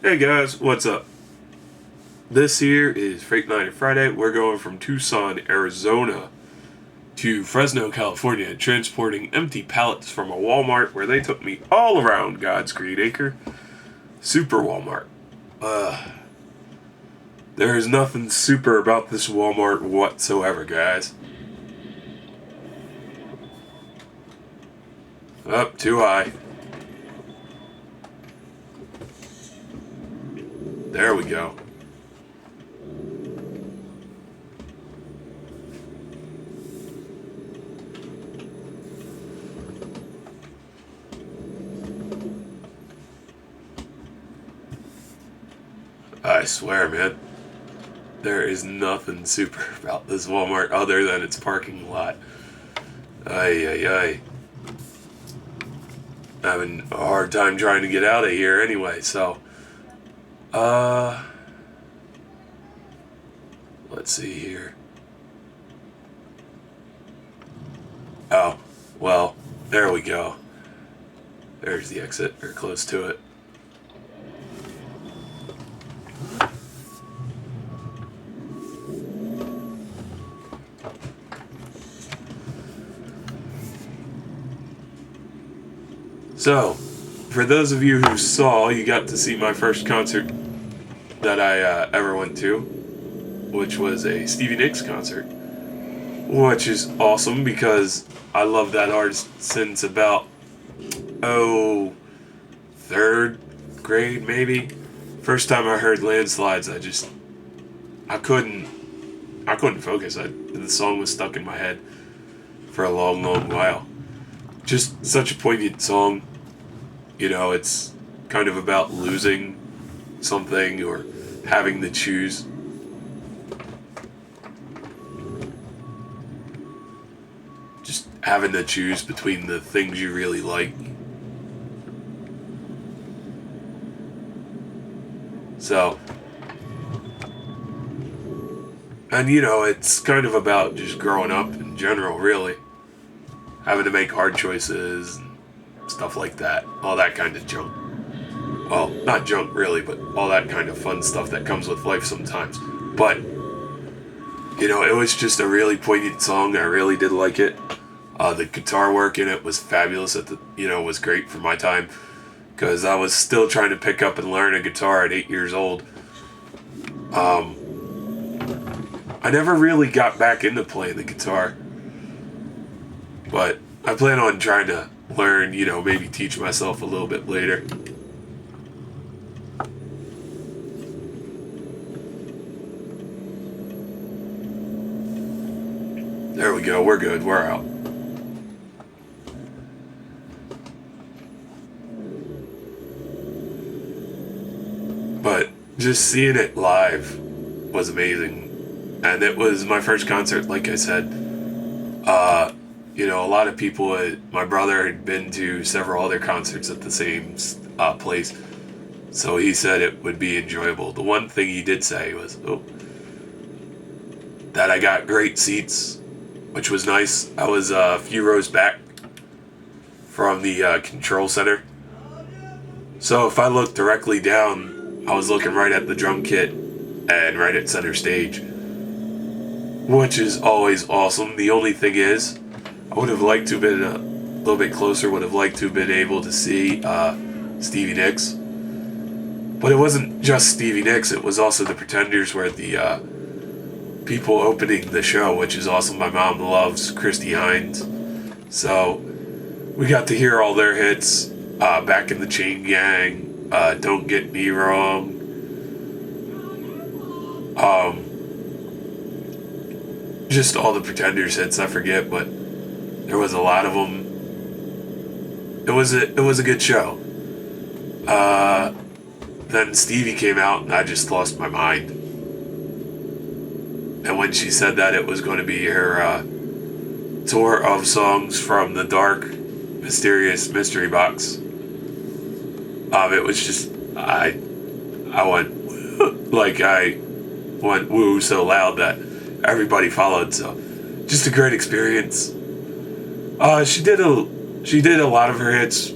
Hey guys, what's up? This here is Freightliner Friday. We're going from Tucson, Arizona to Fresno, California, transporting empty pallets from a Walmart where they took me all around God's Green Acre. Super Walmart. There is nothing super about this Walmart whatsoever, guys. Up too high. There we go. I swear, man, there is nothing super about this Walmart other than its parking lot. Ay, ay, ay. Having a hard time trying to get out of here anyway, so. Let's see here. Oh, well, there we go. There's the exit, or close to it. So, for those of you who saw, you got to see my first concert that I ever went to, which was a Stivie Nicks concert, which is awesome because I love that artist since about, third grade maybe. First time I heard Landslides, I couldn't, I couldn't focus. The song was stuck in my head for a long, long while. Just such a poignant song. You know, it's kind of about losing something or having to choose. Just having to choose between the things you really like. So, and you know, it's kind of about just growing up in general, really. Having to make hard choices and stuff like that. All that kind of junk. Well, not junk really, but all that kind of fun stuff that comes with life sometimes. But, you know, it was just a really poignant song. I really did like it. The guitar work in it was fabulous. Was great for my time because I was still trying to pick up and learn a guitar at 8 years old. I never really got back into playing the guitar, but I plan on trying to learn, maybe teach myself a little bit later. There we go, we're good, we're out. But just seeing it live was amazing. And it was my first concert, like I said. A lot of people, my brother had been to several other concerts at the same place. So he said it would be enjoyable. The one thing he did say was, that I got great seats, which was nice. I was a few rows back from the control center. So if I looked directly down, I was looking right at the drum kit and right at center stage, which is always awesome. The only thing is, I would have liked to have been a little bit closer, would have liked to have been able to see Stivie Nicks. But it wasn't just Stivie Nicks, it was also the Pretenders were the people opening the show, which is awesome. My mom loves Christy Hines. So we got to hear all their hits, Back in the Chain Gang, Don't Get Me Wrong. Just all the Pretenders hits, I forget, but there was a lot of them. It was a good show. Then Stivie came out and I just lost my mind. And when she said that it was going to be her tour of songs from the dark, mysterious mystery box, it was just I went I went woo so loud that everybody followed. So just a great experience. She did a lot of her hits.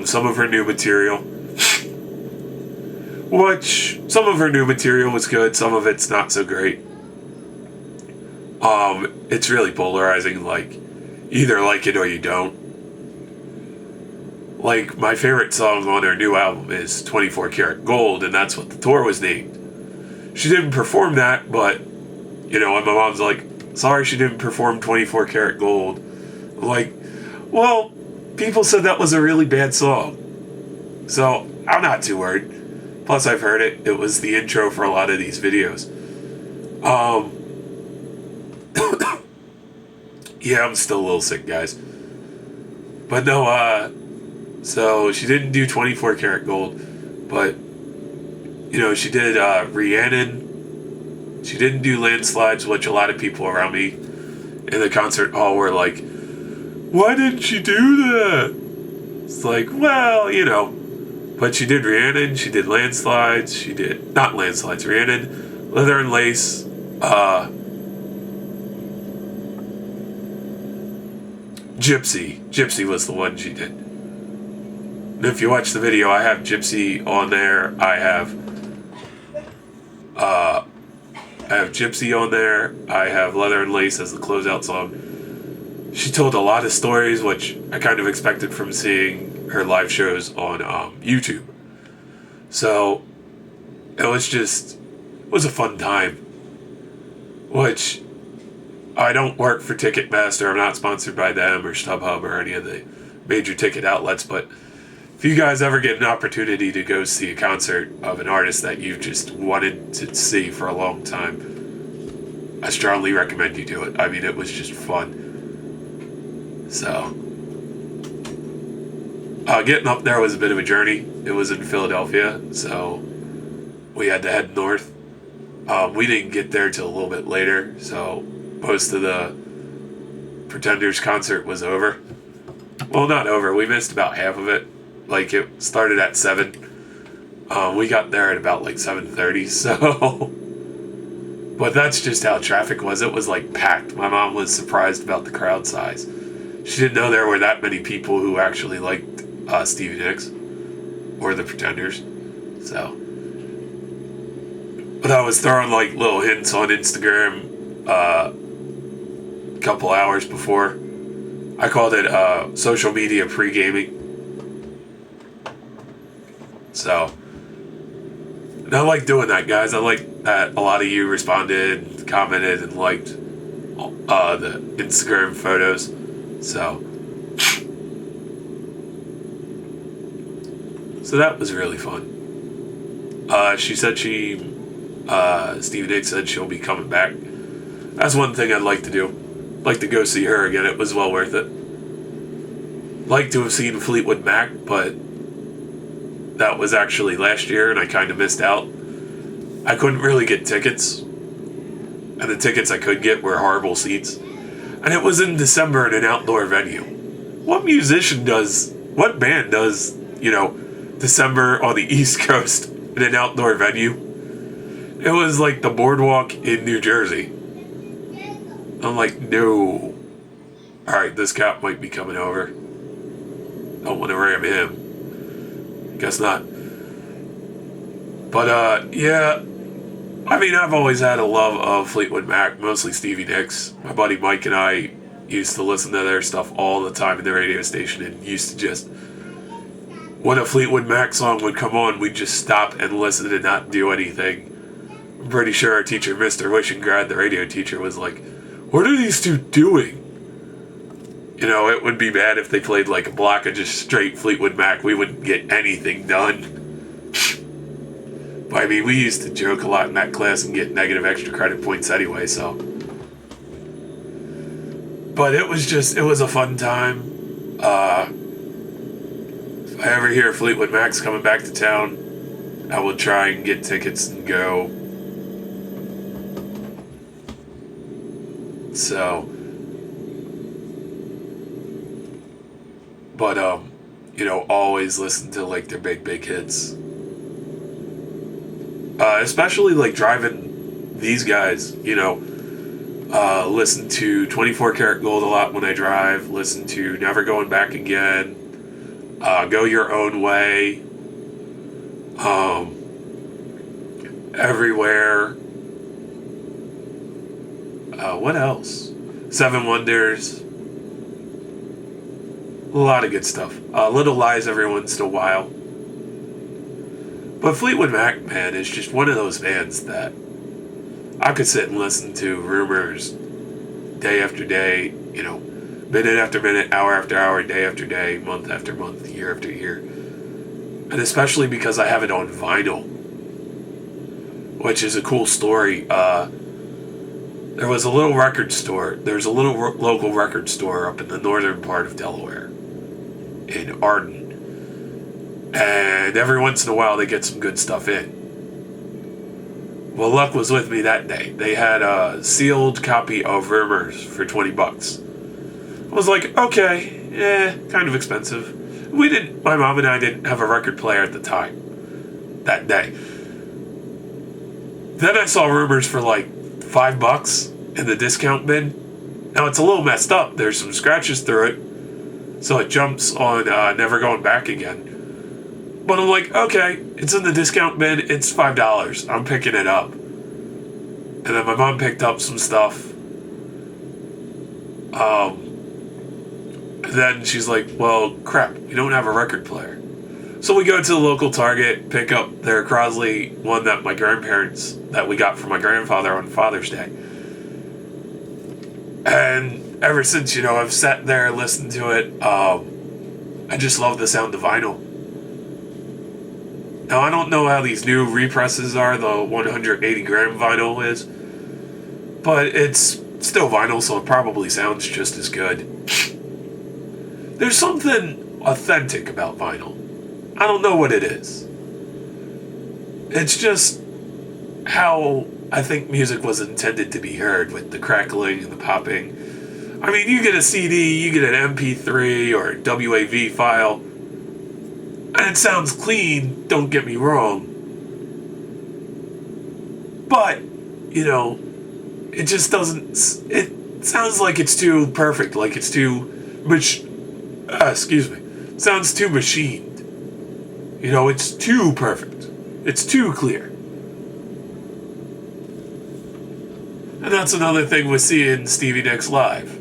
Some of her new material, which some of her new material was good, some of it's not so great. It's really polarizing, like, either like it or you don't. Like, my favorite song on her new album is 24 Karat Gold, and that's what the tour was named. She didn't perform that, but, you know, and my mom's like, sorry she didn't perform 24 Karat Gold. I'm like, well, people said that was a really bad song. So, I'm not too worried. Plus, I've heard it. It was the intro for a lot of these videos. Yeah, I'm still a little sick, guys. But no, so she didn't do 24 Karat Gold, but, you know, she did Rhiannon. She didn't do Landslides, which a lot of people around me in the concert hall were like, why didn't she do that? It's like, well, you know. But she did Rhiannon, she did Landslides, she did, not Landslides, Rhiannon, Leather and Lace, Gypsy. Gypsy was the one she did. And if you watch the video, I have Gypsy on there. I have Gypsy on there. I have Leather and Lace as the closeout song. She told a lot of stories, which I kind of expected from seeing her live shows on YouTube. So it was a fun time. Which, I don't work for Ticketmaster. I'm not sponsored by them or StubHub or any of the major ticket outlets, but if you guys ever get an opportunity to go see a concert of an artist that you've just wanted to see for a long time, I strongly recommend you do it. I mean, it was just fun. So, getting up there was a bit of a journey. It was in Philadelphia, so we had to head north. We didn't get there till a little bit later, so most of the Pretenders concert was over. Well, not over. We missed about half of it. Like, it started at 7. We got there at about, like, 7:30, so... But that's just how traffic was. It was, like, packed. My mom was surprised about the crowd size. She didn't know there were that many people who actually liked Stivie Nicks. Or the Pretenders. So... But I was throwing, like, little hints on Instagram a couple hours before. I called it social media pre-gaming. So, and I like doing that, guys. I like that a lot of you responded, commented, and liked the Instagram photos. So that was really fun. She said Stivie Nicks said she'll be coming back. That's one thing I'd like to do. I'd like to go see her again. It was well worth it. Like to have seen Fleetwood Mac, but that was actually last year, and I kind of missed out. I couldn't really get tickets, and the tickets I could get were horrible seats. And it was in December in an outdoor venue. What band does, you know, December on the East Coast in an outdoor venue? It was like the Boardwalk in New Jersey. I'm like, no. Alright, this cop might be coming over. Don't want to ram him. Guess not. But, yeah. I mean, I've always had a love of Fleetwood Mac, mostly Stivie Nicks. My buddy Mike and I used to listen to their stuff all the time in the radio station, and used to just... When a Fleetwood Mac song would come on, we'd just stop and listen and not do anything. I'm pretty sure our teacher, Mr. Wishingrad, the radio teacher, was like, what are these two doing? You know, it would be bad if they played like a block of just straight Fleetwood Mac. We wouldn't get anything done. But I mean, we used to joke a lot in that class and get negative extra credit points anyway, so. But it was a fun time. If I ever hear Fleetwood Mac's coming back to town, I will try and get tickets and go. So, but, you know, always listen to, like, their big hits. Especially, like, driving these guys, you know, listen to 24 Karat Gold a lot when I drive, listen to Never Going Back Again, Go Your Own Way, everywhere. What else? Seven Wonders. A lot of good stuff. Little Lies every once in a while. But Fleetwood Mac, man, is just one of those bands that I could sit and listen to rumors day after day, minute after minute, hour after hour, day after day, month after month, year after year. And especially because I have it on vinyl, which is a cool story. There was a little record store. There's a little local record store up in the northern part of Delaware, in Arden. And every once in a while they get some good stuff in. Well, luck was with me that day. They had a sealed copy of Rumors for $20. I was like, okay, kind of expensive. My mom and I didn't have a record player at the time, that day. Then I saw Rumors for like $5 in the discount bin. Now it's a little messed up. There's some scratches through it, so it jumps on Never Going Back Again. But I'm like, okay, it's in the discount bin, it's $5. I'm picking it up. And then my mom picked up some stuff. And then she's like, well, crap, you don't have a record player. So we go to the local Target, pick up their Crosley one that we got from my grandfather on Father's Day. And ever since, I've sat there and listened to it, I just love the sound of vinyl. Now, I don't know how these new represses are, the 180 gram vinyl is, but it's still vinyl, so it probably sounds just as good. There's something authentic about vinyl. I don't know what it is. It's just how I think music was intended to be heard, with the crackling and the popping. I mean, you get a CD, you get an MP3 or a WAV file, and it sounds clean, don't get me wrong. But, it just doesn't... It sounds like it's too perfect, like it's too... It sounds too machined. It's too perfect. It's too clear. And that's another thing with seeing Stivie Nicks live.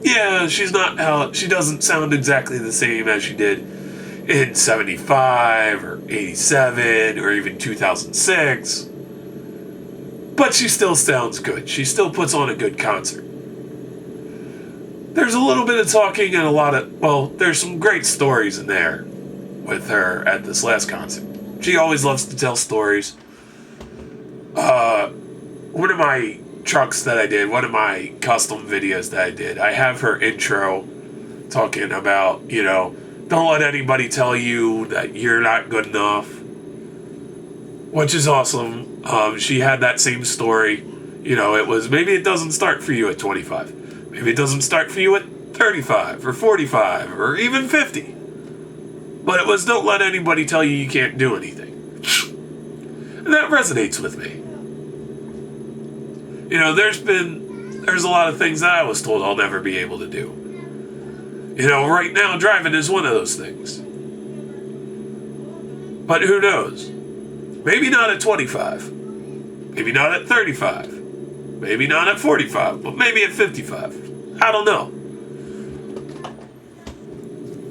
Yeah, she doesn't sound exactly the same as she did in 75 or 87 or even 2006. But she still sounds good. She still puts on a good concert. There's a little bit of talking and there's some great stories in there with her at this last concert. She always loves to tell stories. One of my trucks that I did, one of my custom videos that I did, I have her intro talking about, don't let anybody tell you that you're not good enough, which is awesome. She had that same story. It was, maybe it doesn't start for you at 25. Maybe it doesn't start for you at 35 or 45 or even 50. But it was, don't let anybody tell you can't do anything. And that resonates with me. There's a lot of things that I was told I'll never be able to do. Right now driving is one of those things. But who knows? Maybe not at 25. Maybe not at 35. Maybe not at 45, but maybe at 55. I don't know.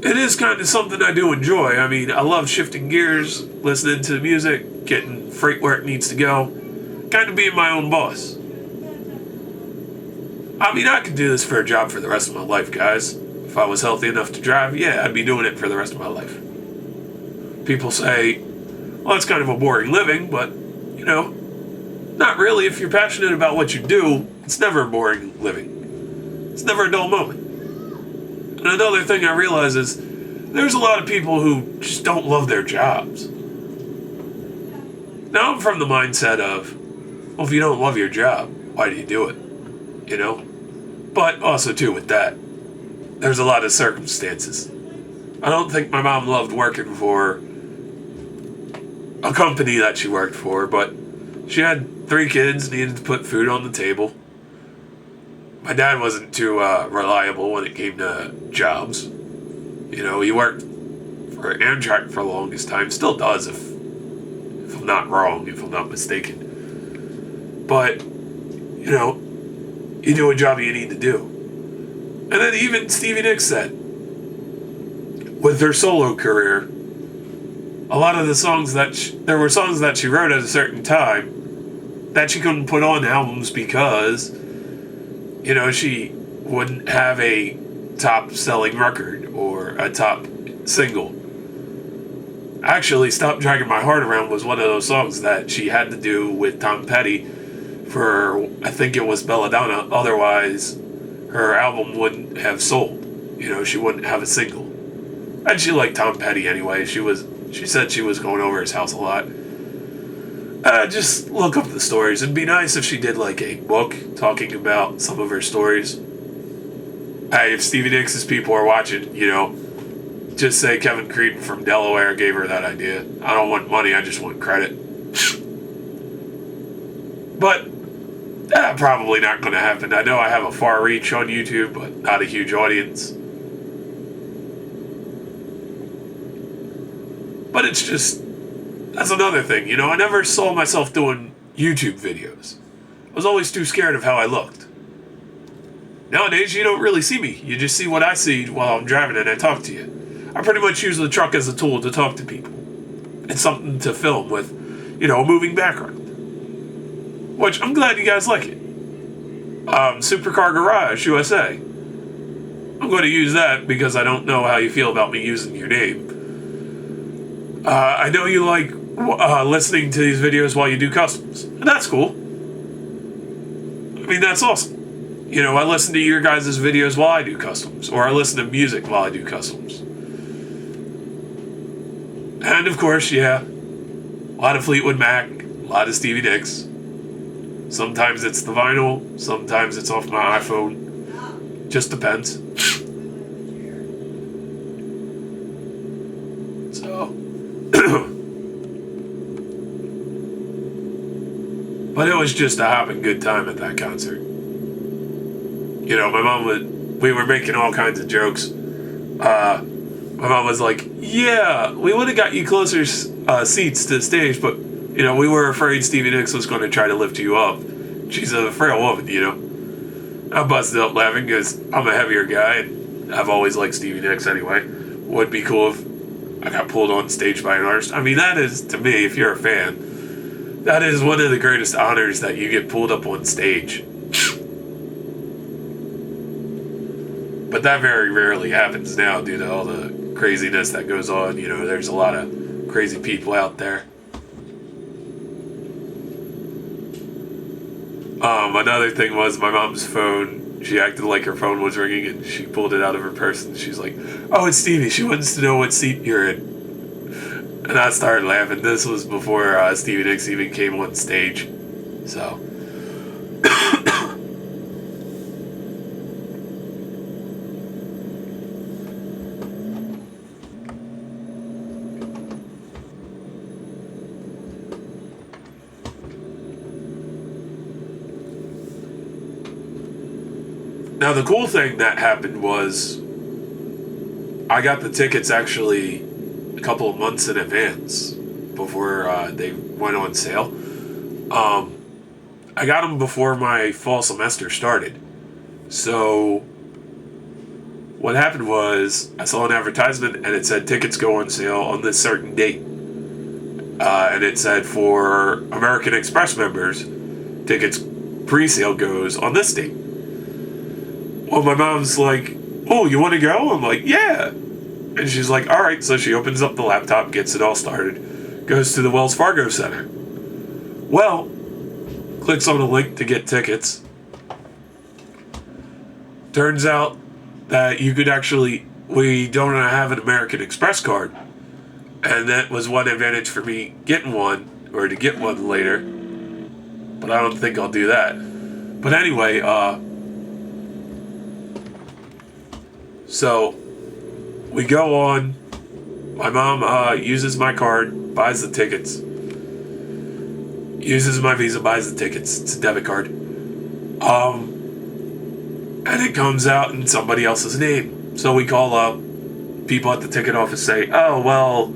It is kind of something I do enjoy. I mean, I love shifting gears, listening to music, getting freight where it needs to go, kind of being my own boss. I mean, I could do this for a job for the rest of my life, guys. If I was healthy enough to drive, yeah, I'd be doing it for the rest of my life. People say, well, it's kind of a boring living, but, not really. If you're passionate about what you do, it's never a boring living. It's never a dull moment. And another thing I realize is there's a lot of people who just don't love their jobs. Now I'm from the mindset of, well, if you don't love your job, why do you do it? But also, too, with that, there's a lot of circumstances. I don't think my mom loved working for a company that she worked for, but she had 3 kids, needed to put food on the table. My dad wasn't too reliable when it came to jobs. He worked for Amtrak for the longest time, still does if I'm I'm not wrong, if I'm not mistaken. But, you know, you do a job you need to do. And then even Stivie Nicks said, with her solo career, a lot of the songs there were songs that she wrote at a certain time that she couldn't put on albums because, you know, she wouldn't have a top selling record or a top single. Actually, Stop Dragging My Heart Around was one of those songs that she had to do with Tom Petty for, I think it was Belladonna, otherwise her album wouldn't have sold. You know, she wouldn't have a single. And she liked Tom Petty anyway. She said she was going over his house a lot. Just look up the stories. It'd be nice if she did like a book talking about some of her stories. Hey, if Stivie Nicks' people are watching, you know, just say Kevin Creedon from Delaware gave her that idea. I don't want money, I just want credit. But probably not going to happen. I know I have a far reach on YouTube, but not a huge audience. But it's just, that's another thing, you know, I never saw myself doing YouTube videos. I was always too scared of how I looked. Nowadays, you don't really see me. You just see what I see while I'm driving and I talk to you. I pretty much use the truck as a tool to talk to people. It's something to film with, you know, a moving background. Which, I'm glad you guys like it. Supercar Garage, USA. I'm going to use that because I don't know how you feel about me using your name. I know you like listening to these videos while you do customs. And that's cool. I mean, that's awesome. You know, I listen to your guys' videos while I do customs. Or I listen to music while I do customs. And of course, yeah, a lot of Fleetwood Mac, a lot of Stivie Nicks. Sometimes it's the vinyl, sometimes it's off my iPhone. Just depends. So, but it was just a hopping good time at that concert. You know, we were making all kinds of jokes. My mom was like, yeah, we would have got you closer seats to the stage, but, you know, we were afraid Stivie Nicks was going to try to lift you up. She's a frail woman, you know. I busted up laughing because I'm a heavier guy, and I've always liked Stivie Nicks anyway. Would be cool if I got pulled on stage by an artist. I mean, that is, to me, if you're a fan, that is one of the greatest honors that you get pulled up on stage. But that very rarely happens now due to all the craziness that goes on. You know, there's a lot of crazy people out there. Another thing was my mom's phone. She acted like her phone was ringing and she pulled it out of her purse and she's like, oh, it's Stivie. She wants to know what seat you're in. And I started laughing. This was before Stivie Nicks even came on stage. So. Now, the cool thing that happened was I got the tickets actually a couple of months in advance before they went on sale. I got them before my fall semester started. So what happened was I saw an advertisement and it said tickets go on sale on this certain date. And it said for American Express members, tickets pre-sale goes on this date. Well, my mom's like, oh, you want to go? I'm like, yeah. And she's like, all right. So she opens up the laptop, gets it all started, goes to the Wells Fargo Center. Well, clicks on the link to get tickets. Turns out that you could we don't have an American Express card. And that was one advantage for me getting one, or to get one later. But I don't think I'll do that. But anyway, so we go on. My mom uses my card, buys the tickets. Uses my Visa, buys the tickets. It's a debit card. And it comes out in somebody else's name. So we call up. People at the ticket office say, oh, well,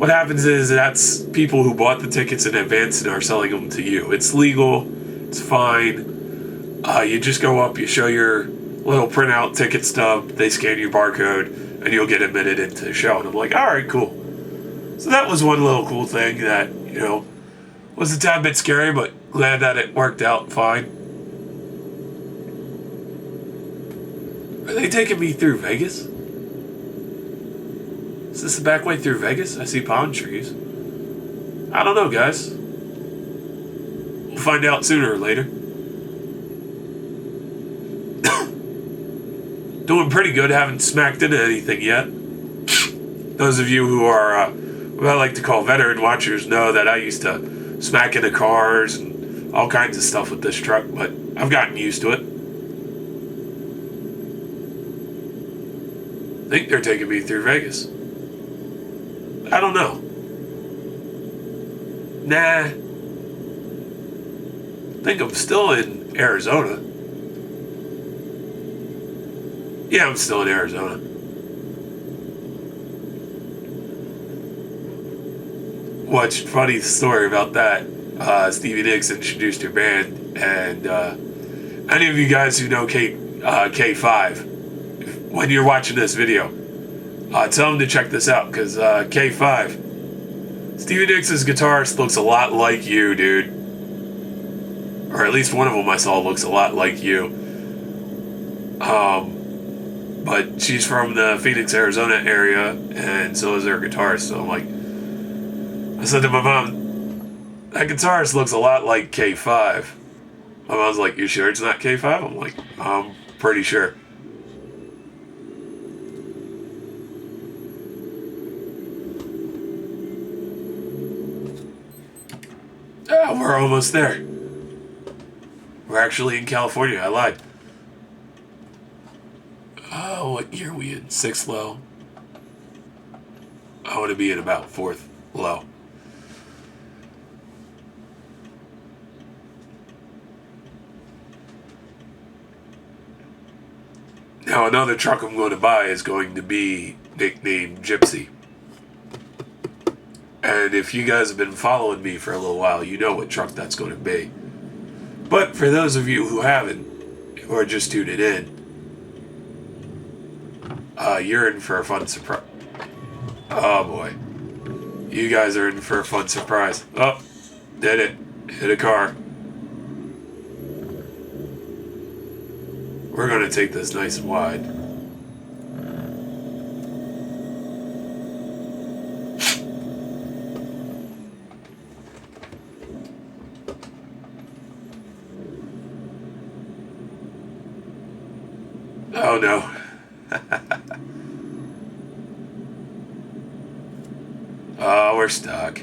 what happens is that's people who bought the tickets in advance and are selling them to you. It's legal. It's fine. You just go up, you show your little printout ticket stub, they scan your barcode, and you'll get admitted into the show. And I'm like, all right, cool. So that was one little cool thing that, was a tad bit scary, but glad that it worked out fine. Are they taking me through Vegas? Is this the back way through Vegas? I see palm trees. I don't know, guys. We'll find out sooner or later. Doing pretty good. Haven't smacked into anything yet. Those of you who are what I like to call veteran watchers know that I used to smack into cars and all kinds of stuff with this truck, but I've gotten used to it. I think they're taking me through Vegas. I don't know. Nah. I think I'm still in Arizona. Yeah, I'm still in Arizona. Watched funny story about that. Stivie Nicks introduced her band, and any of you guys who know K5, when you're watching this video, tell them to check this out, because K5, Stivie Nicks' guitarist looks a lot like you, dude. Or at least one of them I saw looks a lot like you. But she's from the Phoenix, Arizona area, and so is her guitarist. So I'm like, I said to my mom, that guitarist looks a lot like K5. My mom's like, you sure it's not K5? I'm like, I'm pretty sure. We're almost there. We're actually in California. I lied. What year are we in? 6th low. I want to be in about 4th low. Now another truck I'm going to buy is going to be nicknamed Gypsy. And if you guys have been following me for a little while, you know what truck that's going to be. But for those of you who haven't, who are just tuning in, you're in for a fun surprise. Oh boy. You guys are in for a fun surprise. Oh, did it. Hit a car. We're going to take this nice and wide. Oh no. Oh, we're stuck.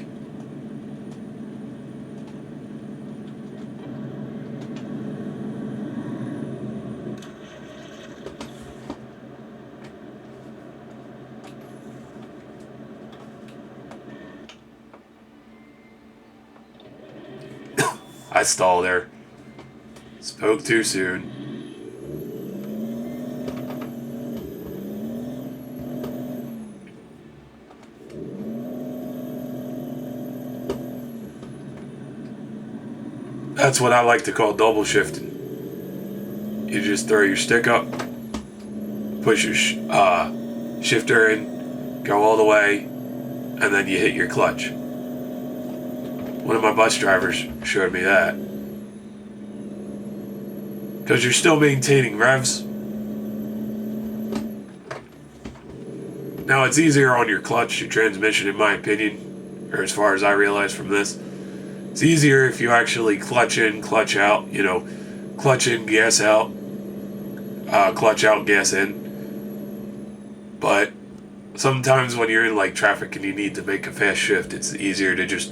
I stalled there. Spoke too soon. That's what I like to call double shifting. You just throw your stick up, push your shifter in, go all the way, and then you hit your clutch. One of my bus drivers showed me that. Because you're still maintaining revs. Now it's easier on your clutch, your transmission, in my opinion, or as far as I realize from this. It's easier if you actually clutch in, clutch out, clutch in, gas out, clutch out, gas in. But sometimes when you're in like traffic and you need to make a fast shift, it's easier to just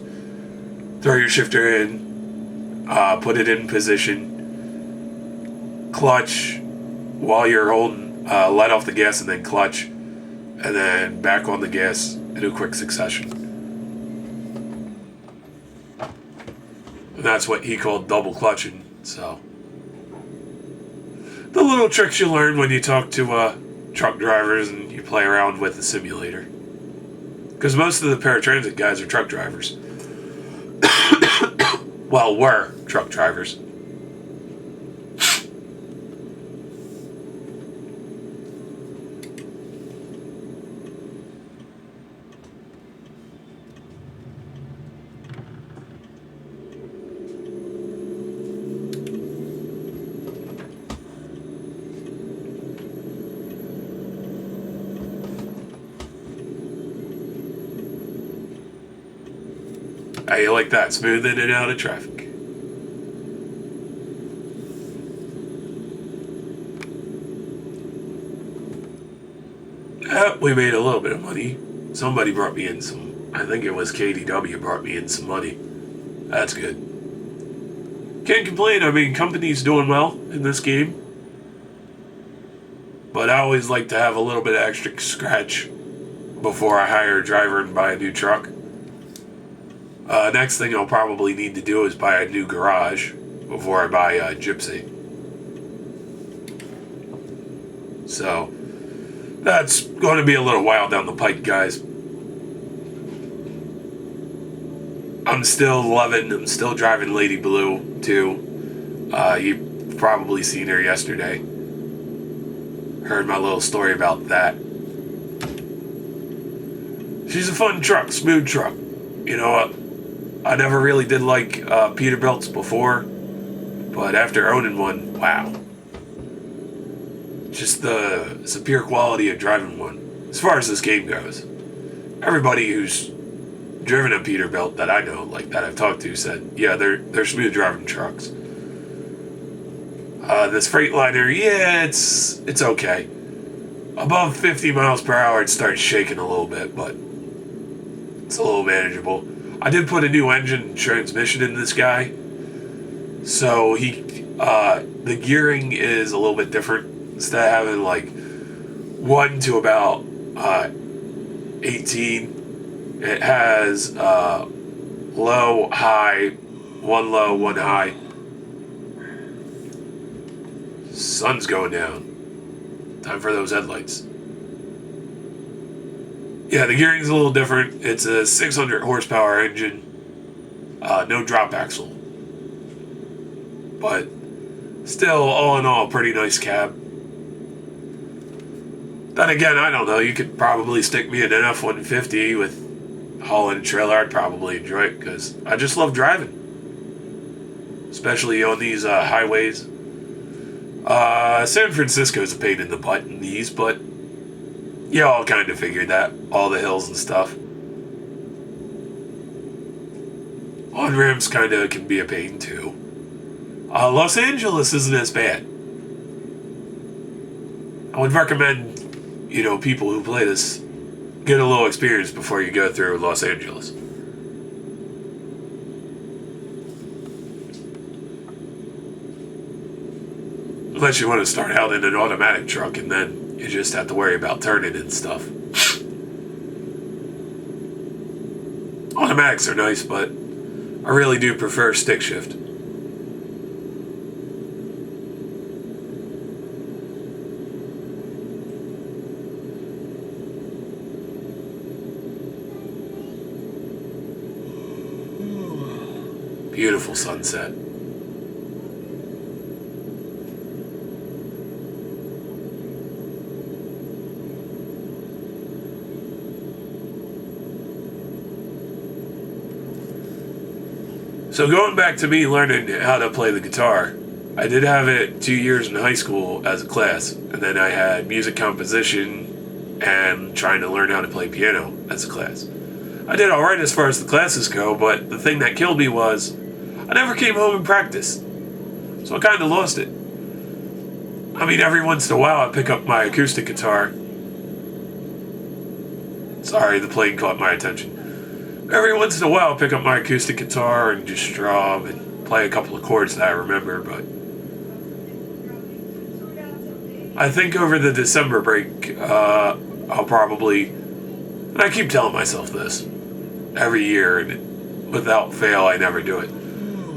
throw your shifter in, put it in position, clutch while you're holding, let off the gas and then clutch, and then back on the gas in a quick succession. And that's what he called double clutching. So the little tricks you learn when you talk to truck drivers and you play around with the simulator. Because most of the paratransit guys are truck drivers. Well, were truck drivers. How you like that? Smooth in and out of traffic. We made a little bit of money. Somebody brought me in some, I think it was KDW brought me in some money. That's good. Can't complain. I mean, company's doing well in this game. But I always like to have a little bit of extra scratch before I hire a driver and buy a new truck. Next thing I'll probably need to do is buy a new garage before I buy a Gypsy. So, that's going to be a little while down the pike, guys. I'm still driving Lady Blue, too. You've probably seen her yesterday. Heard my little story about that. She's a fun truck, smooth truck. You know what? I never really did like Peterbilts before, but after owning one, wow. Just the superior quality of driving one. As far as this game goes, everybody who's driven a Peterbilt that I know, like that I've talked to, said, yeah, they're smooth driving trucks. This Freightliner, yeah, it's okay. Above 50 miles per hour, it starts shaking a little bit, but it's a little manageable. I did put a new engine and transmission in this guy, so the gearing is a little bit different. Instead of having like 1 to about 18, it has low, high, 1 low, 1 high. Sun's going down. Time for those headlights. Yeah, the gearing's a little different. It's a 600 horsepower engine. No drop axle. But still, all in all, pretty nice cab. Then again, I don't know. You could probably stick me in an F-150 with hauling a trailer. I'd probably enjoy it because I just love driving. Especially on these highways. San Francisco's a pain in the butt in these, but y'all kind of figured that. All the hills and stuff. On-ramps kind of can be a pain too. Los Angeles isn't as bad. I would recommend, people who play this get a little experience before you go through Los Angeles. Unless you want to start out in an automatic truck and then you just have to worry about turning and stuff. Automatics are nice, but I really do prefer stick shift. Beautiful sunset. So going back to me learning how to play the guitar, I did have it 2 years in high school as a class, and then I had music composition and trying to learn how to play piano as a class. I did alright as far as the classes go, but the thing that killed me was I never came home and practiced, so I kind of lost it. I mean, every once in a while I pick up my acoustic guitar. Sorry, the plane caught my attention. Every once in a while I pick up my acoustic guitar and just strum and play a couple of chords that I remember, but I think over the December break, I'll probably, and I keep telling myself this every year, and without fail, I never do it.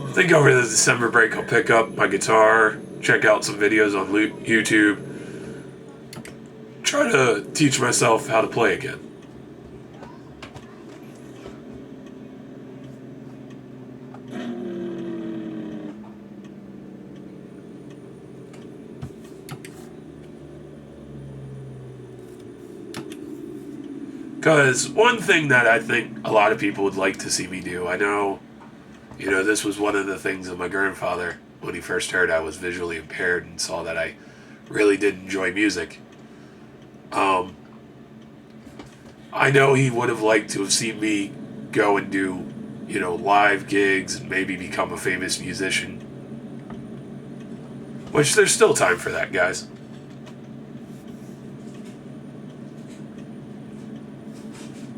I think over the December break, I'll pick up my guitar, check out some videos on YouTube, try to teach myself how to play again. Because one thing that I think a lot of people would like to see me do, I know, this was one of the things of my grandfather when he first heard I was visually impaired and saw that I really did enjoy music. I know he would have liked to have seen me go and do, live gigs and maybe become a famous musician. Which there's still time for that, guys.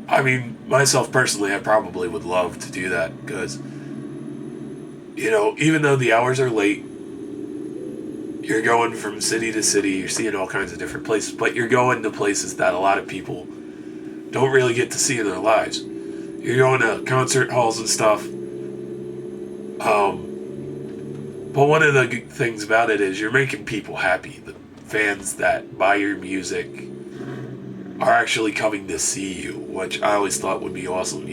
I mean, myself personally, I probably would love to do that because, even though the hours are late, you're going from city to city, you're seeing all kinds of different places, but you're going to places that a lot of people don't really get to see in their lives. You're going to concert halls and stuff. But one of the good things about it is you're making people happy. The fans that buy your music are actually coming to see you, which I always thought would be awesome,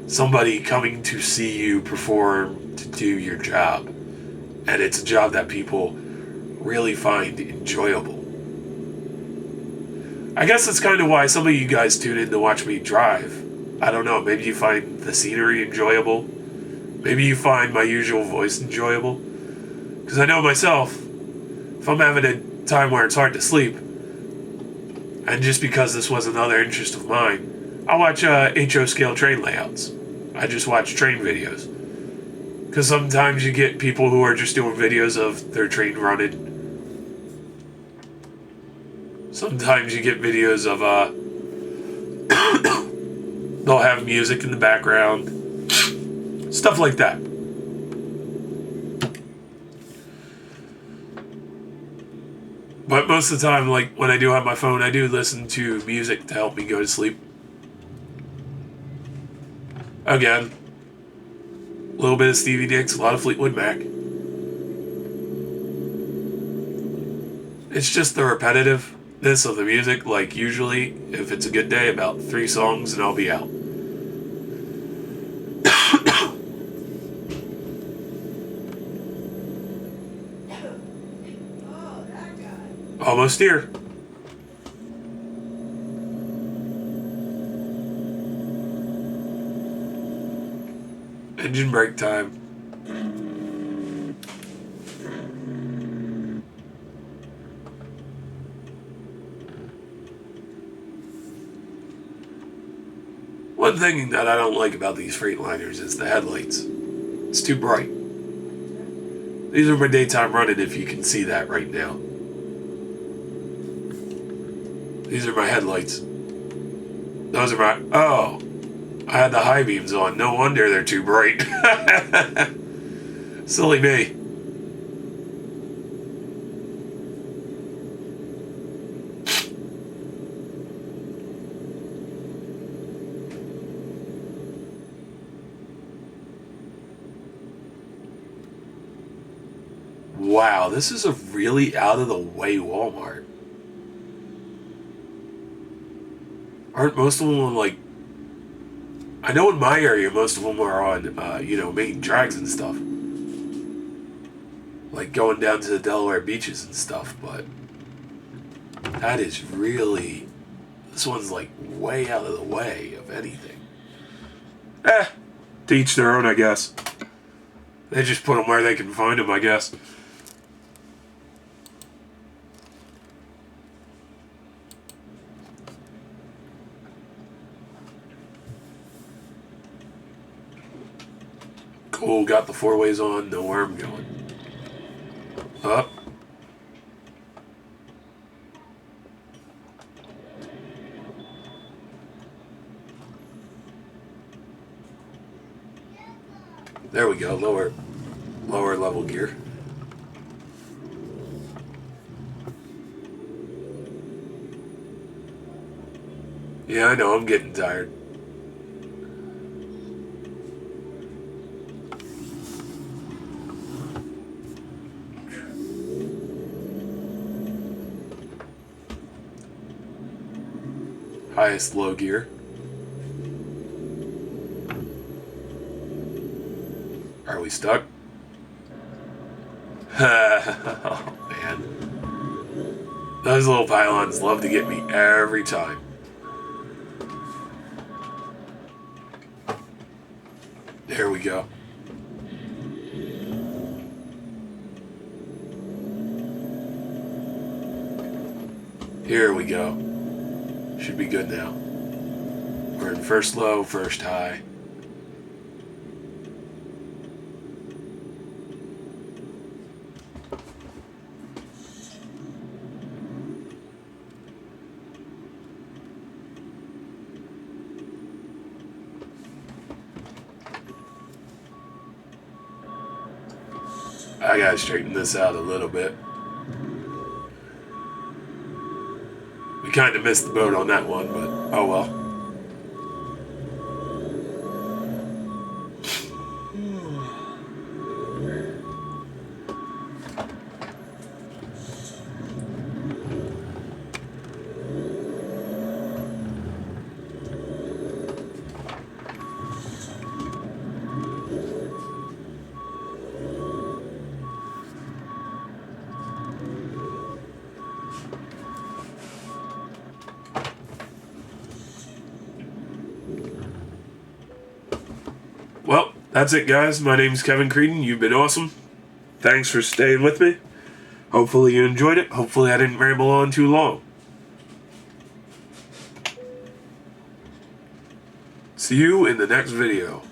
Somebody coming to see you perform to do your job. And it's a job that people really find enjoyable. I guess that's kind of why some of you guys tune in to watch me drive. I don't know, maybe you find the scenery enjoyable. Maybe you find my usual voice enjoyable. Because I know myself, if I'm having a time where it's hard to sleep, and just because this was another interest of mine, I watch HO scale train layouts. I just watch train videos. Because sometimes you get people who are just doing videos of their train running. Sometimes you get videos of, they'll have music in the background. Stuff like that. But most of the time, like, when I do have my phone, I do listen to music to help me go to sleep. Again, a little bit of Stivie Nicks, a lot of Fleetwood Mac. It's just the repetitiveness of the music. Like, usually, if it's a good day, about 3 songs and I'll be out. Almost here. Engine brake time. One thing that I don't like about these Freightliners is the headlights. It's too bright. These are my daytime running, if you can see that right now. These are my headlights. Those are my... Oh! I had the high beams on. No wonder they're too bright. Silly me. Wow, this is a really out-of-the-way Walmart. Aren't most of them like... I know in my area, most of them are on, main drags and stuff. Like going down to the Delaware beaches and stuff, but... That is really... This one's like way out of the way of anything. To each their own, I guess. They just put them where they can find them, I guess. Cool, got the 4-ways on, know where I'm going. Up. There we go, lower level gear. Yeah, I know, I'm getting tired. Highest low gear. Are we stuck? Oh, man. Those little pylons love to get me every time. There we go. Here we go. Should be good now. We're in first low, first high. I gotta straighten this out a little bit. We kind of missed the boat on that one, but oh well. Well, that's it, guys. My name's Kevin Creedon. You've been awesome. Thanks for staying with me. Hopefully you enjoyed it. Hopefully I didn't ramble on too long. See you in the next video.